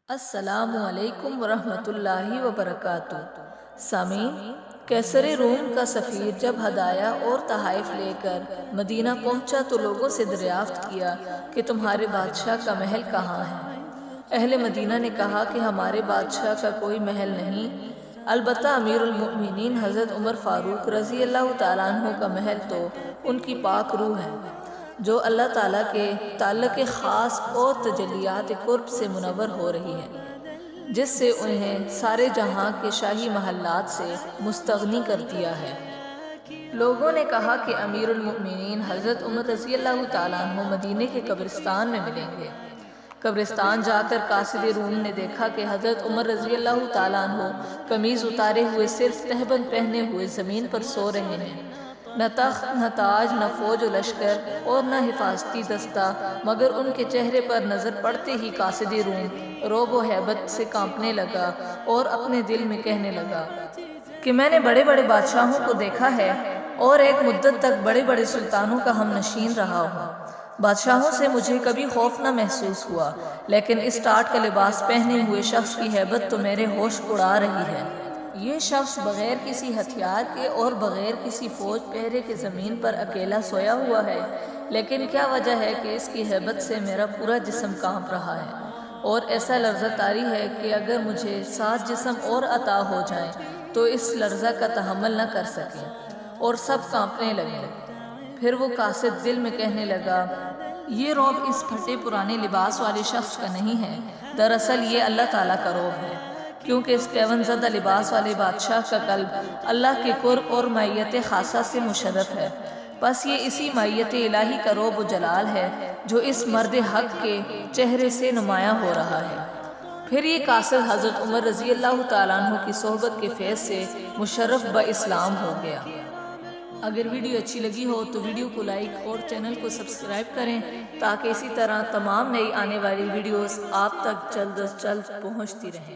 السلام علیکم ورحمۃ اللہ وبرکاتہ۔ سامعین، قیصر روم کا سفیر جب ہدایہ اور تحائف لے کر مدینہ پہنچا تو لوگوں سے دریافت کیا کہ تمہارے بادشاہ کا محل کہاں ہے؟ اہل مدینہ نے کہا کہ ہمارے بادشاہ کا کوئی محل نہیں، البتہ امیر المؤمنین حضرت عمر فاروق رضی اللہ تعالیٰ عنہ کا محل تو ان کی پاک روح ہے، جو اللہ تعالیٰ کے تعلق خاص اور تجلیات قرب سے منور ہو رہی ہے، جس سے انہیں سارے جہاں کے شاہی محلات سے مستغنی کر دیا ہے۔ لوگوں نے کہا کہ امیر المؤمنین حضرت عمر رضی اللہ تعالیٰ عنہ مدینے کے قبرستان میں ملیں گے۔ قبرستان جا کر قاصد روم نے دیکھا کہ حضرت عمر رضی اللہ تعالیٰ عنہ قمیض اتارے ہوئے صرف تہبند پہنے ہوئے زمین پر سو رہے ہیں، نہ تخت، نہ تاج، نہ فوج و لشکر اور نہ حفاظتی دستہ، مگر ان کے چہرے پر نظر پڑتے ہی قاصد روم رعب و ہیبت سے کانپنے لگا اور اپنے دل میں کہنے لگا کہ میں نے بڑے بڑے بادشاہوں کو دیکھا ہے اور ایک مدت تک بڑے بڑے سلطانوں کا ہم نشین رہا ہوں، بادشاہوں سے مجھے کبھی خوف نہ محسوس ہوا، لیکن اس ٹاٹ کا لباس پہنے ہوئے شخص کی ہیبت تو میرے ہوش اڑا رہی ہے۔ یہ شخص بغیر کسی ہتھیار کے اور بغیر کسی فوج پہرے کے زمین پر اکیلا سویا ہوا ہے، لیکن کیا وجہ ہے کہ اس کی ہیبت سے میرا پورا جسم کانپ رہا ہے اور ایسا لرزہ طاری ہے کہ اگر مجھے 7 جسم اور عطا ہو جائیں تو اس لرزہ کا تحمل نہ کر سکیں اور سب کانپنے لگیں۔ پھر وہ قاصد دل میں کہنے لگا، یہ رعب اس پھٹے پرانے لباس والے شخص کا نہیں ہے، دراصل یہ اللہ تعالیٰ کا رعب ہے، کیونکہ اس پیون زدہ لباس والے بادشاہ کا قلب اللہ کے قرب اور معیت خاصہ سے مشرف ہے، بس یہ اسی معیت الہی کا رعب و جلال ہے جو اس مرد حق کے چہرے سے نمایاں ہو رہا ہے۔ پھر یہ قاصد حضرت عمر رضی اللہ تعالیٰ عنہ کی صحبت کے فیض سے مشرف باسلام ہو گیا۔ اگر ویڈیو اچھی لگی ہو تو ویڈیو کو لائک اور چینل کو سبسکرائب کریں تاکہ اسی طرح تمام نئی آنے والی ویڈیوز آپ تک جلد از جلد پہنچتی رہیں۔